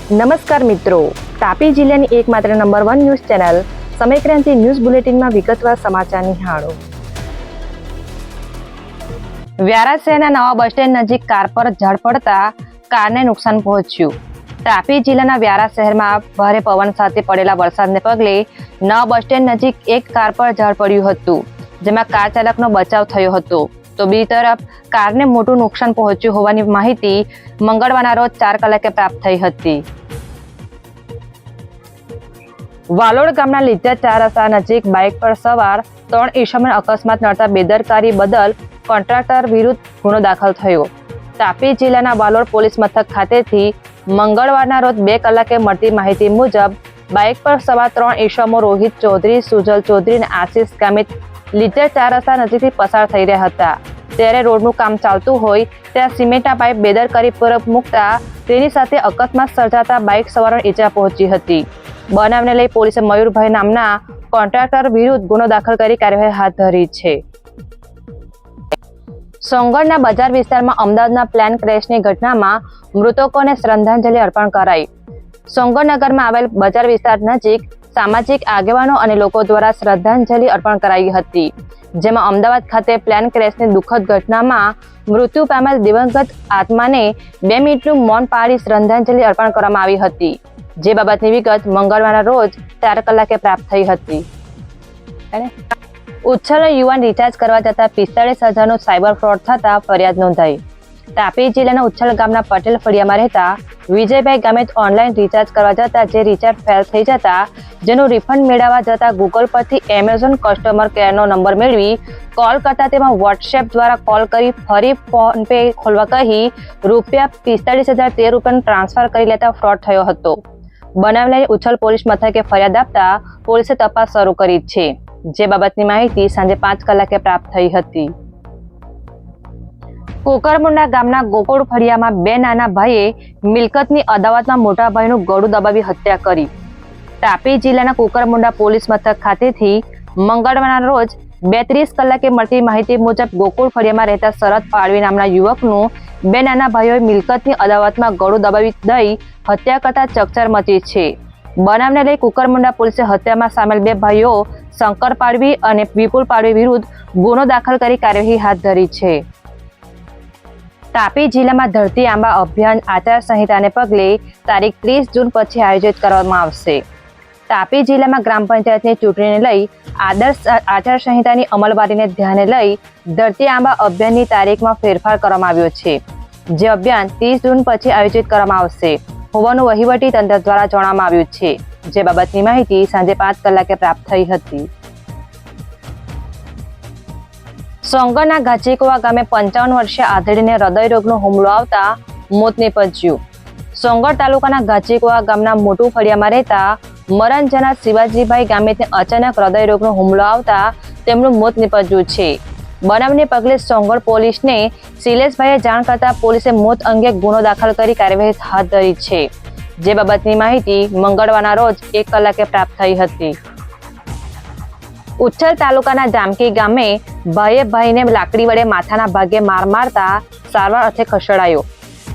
નમસ્કાર મિત્રો, તાપી જિલ્લાની એકમાત્ર number 1 news channel Samaykranti news બુલેટિનમાં વિગતવાર સમાચાર નિહાળો. વ્યારા શહેરના નવા બસ સ્ટેન્ડ નજીક કાર પર ઝાડ પડતા કારને નુકસાન પહોંચ્યું. તાપી જિલ્લાના વ્યારા શહેરમાં ભારે પવન સાથે પડેલા વરસાદને પગલે નવા બસ સ્ટેન્ડ નજીક એક કાર પર ઝાડ પડ્યું હતું, જેમાં કાર ચાલકનો બચાવ થયો હતો. તો બીજી તરફ કારને મોટું નુકસાન પહોંચ્યું હોવાની માહિતી મંગળવારના રોજ 4 કલાકે પ્રાપ્ત થઈ હતી. વાલોડ ગામના લીધા 4 રસ્તા નજીક બાઇક પર સવાર 3 ઈસમોને અકસ્માત નડતા બેદરકારી બદલ કોન્ટ્રાક્ટર વિરુદ્ધ ગુનો દાખલ થયો. તાપી જિલ્લાના વાલોડ પોલીસ મથક ખાતેથી મંગળવારના રોજ 2 કલાકે મળતી માહિતી મુજબ બાઇક પર સવાર 3 ઈસમો રોહિત ચૌધરી, સુજલ ચૌધરી અને આશિષ ગામિત લીધા 4 રસ્તા નજીકથી પસાર થઈ રહ્યા હતા. ત્યારે રોડનું કામ ચાલતું હોય ત્યાં સિમેન્ટના પાઇપ બેદરકારીપૂર્વક મૂકતા તેની સાથે અકસ્માત સર્જાતા બાઇક સવારોને ઈજા પહોંચી હતી. બનાવને લઈ પોલીસે મયુરભાઈ નામના કોન્ટ્રાક્ટર વિરુદ્ધ ગુનો દાખલ કરી કાર્યવાહી હાથ ધરી છે. સોંગણના બજાર વિસ્તારમાં અમદાવાદના પ્લેન ક્રેશની ઘટનામાં મૃતકોને શ્રદ્ધાંજલિ અર્પણ કરાઈ. સોંગણનગરમાં આવેલ બજાર વિસ્તાર નજીક સામાજિક આગેવાનો અને લોકો દ્વારા શ્રદ્ધાંજલિ અર્પણ કરાઈ હતી, જેમાં અમદાવાદ ખાતે પ્લેન ક્રેશની દુઃખદ ઘટનામાં મૃત્યુ પામેલ દિવંગત આત્માને 2 મિનિટનું મૌન પાળી શ્રદ્ધાંજલિ અર્પણ કરવામાં આવી હતી. જે બાબતની વિગત મંગળવારના રોજ 4 કલાકે પ્રાપ્ત થઈ હતી. ઉચ્છલનો યુવાન રિચાર્જ કરવા જતા 45,000નો સાયબર ફ્રોડ થતા ફરિયાદ નોંધાઈ. તાપી જિલ્લાના ઉચ્છલ ગામના પટેલ ફળિયામાં રહેતા વિજયભાઈ ગામિત ઓનલાઈન રિચાર્જ કરવા જતા જે રિચાર્જ ફેલ થઈ જતા જેનું રિફંડ મેળવવા જતા ગૂગલ પરથી એમેઝોન કસ્ટમર કેરનો નંબર મેળવી કોલ કરતા તેમાં વોટ્સએપ દ્વારા કોલ કરી ફરી ફોન પે ખોલવા કહી રૂપિયા 45,013 રૂપિયાનું ટ્રાન્સફર કરી લેતા ફ્રોડ થયો હતો. બનાવ લઈને ઉચ્છલ પોલીસ મથકે ફરિયાદ આપતા પોલીસે તપાસ શરૂ કરી છે. જે બાબતની માહિતી સાંજે 5 કલાકે પ્રાપ્ત થઈ હતી. કોકરમુંડા ગામના ગોકુળ ફળિયામાં 2 નાના ભાઈએ મિલકતની અદાવતમાં મોટા ભાઈનું ગળું દબાવી હત્યા કરી. તાપી જિલ્લાના કોકરમુંડા પોલીસ મથક ખાતેથી મંગળવારના રોજ 2:30 કલાકે મળતી માહિતી મુજબ ગોકુળ ફળિયામાં રહેતા શરદ પાડવી નામના યુવકનું 2 નાના ભાઈઓએ મિલકતની અદાવતમાં ગળું દબાવી દઈ હત્યા કરતા ચકચાર મચી છે. બનાવને લઈ કુકરમુંડા પોલીસે હત્યામાં સામેલ 2 ભાઈઓ શંકર પાડવી અને વિપુલ પાડવી વિરુદ્ધ ગુનો દાખલ કરી કાર્યવાહી હાથ ધરી છે. તાપી જિલ્લામાં ધરતી આંબા અભિયાન આચારસંહિતાને પગલે તારીખ 30 જૂન પછી આયોજિત કરવામાં આવશે. તાપી જિલ્લામાં ગ્રામ પંચાયતની ચૂંટણીને લઈ આદર્શ આચારસંહિતાની અમલવારીને ધ્યાને લઈ ધરતી આંબા અભિયાનની તારીખમાં ફેરફાર કરવામાં આવ્યો છે. જે અભિયાન 30 જૂન પછી આયોજિત કરવામાં આવશે હોવાનું વહીવટી તંત્ર દ્વારા જણાવવામાં આવ્યું છે. જે બાબતની માહિતી સાંજે 5 કલાકે પ્રાપ્ત થઈ હતી. સોંગણના ગાચીકુવા ગામે 55 વર્ષીય આધેડીને હૃદયરોગનો હુમલો આવતા મોત નીપજ્યું. સોંગણ તાલુકાના ગાચીકુવા ગામના મોટું ફળિયામાં રહેતા મરણ જનાર શિવાજીભાઈ ગામિતને અચાનક હૃદયરોગનો હુમલો આવતા તેમનું મોત નીપજ્યું છે. બનાવને પગલે સોંગણ પોલીસને શિલેષભાઈએ જાણ કરતા પોલીસે મોત અંગે ગુનો દાખલ કરી કાર્યવાહી હાથ ધરી છે. જે બાબતની માહિતી મંગળવારના રોજ 1 કલાકે પ્રાપ્ત થઈ હતી. ઉચ્છલ તાલુકાના જામકી ગામે ભાઈને લાકડી વડે માથાના ભાગે માર મારતા સારવાર અર્થે ખસેડાયો.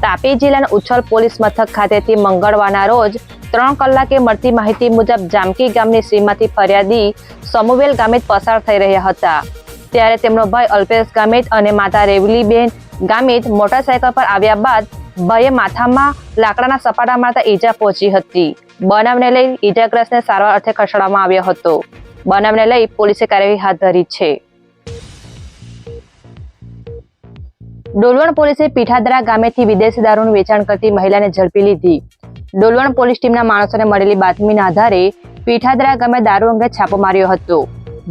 તાપી જિલ્લાના ઉચ્છલ પોલીસ મથક ખાતેથી મંગળવારના રોજ 3 કલાકે મળતી માહિતી મુજબ જામકી ગામની સીમમાંથી ફરિયાદી સમુવેલ ગામિત પસાર થઈ રહ્યા હતા. ત્યારે તેમનો ભાઈ અલ્પેશ ગામિત અને માતા રેવલીબેન ગામિત મોટરસાયકલ પર આવ્યા બાદ ભાઈએ માથામાં લાકડાના સપાટા મારતા ઈજા પહોંચી હતી. બનાવને લઈ ઈજાગ્રસ્તને સારવાર અર્થે ખસેડવામાં આવ્યો હતો. બનાવને લઈ પોલીસે કાર્યવાહી હાથ ધરી છે. ડોલવણ પોલીસે પીઠાદરા ગામેથી વિદેશી દારૂનું વેચાણ કરતી મહિલાને ઝડપી લીધી. ડોલવણ પોલીસ ટીમના માણસોને મળેલી બાતમીના આધારે પીઠાદરા ગામે દારૂ અંગે છાપો માર્યો હતો,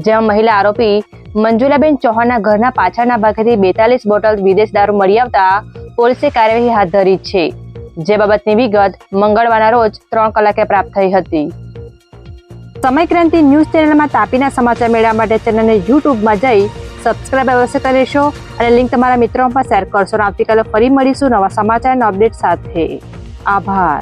જેમાં મહિલા આરોપી મંજુલાબેન ચૌહાણના ઘરના પાછળના ભાગેથી 42 બોટલ વિદેશ દારૂ મળી આવતા પોલીસે કાર્યવાહી હાથ ધરી છે. જે બાબતની વિગત મંગળવારના રોજ 3 કલાકે પ્રાપ્ત થઈ હતી. સમયક્રાંતિ ન્યૂઝ ચેનલમાં તાપીના સમાચાર મેળવવા માટે ચેનલને યુટ્યુબમાં જઈ સબસ્ક્રાઇબ અવશ્ય કરી લેશો અને લિંક તમારા મિત્રોમાં પણ શેર કરશો. આવતીકાલે ફરી મળીશું નવા સમાચારના અપડેટ સાથે. આભાર.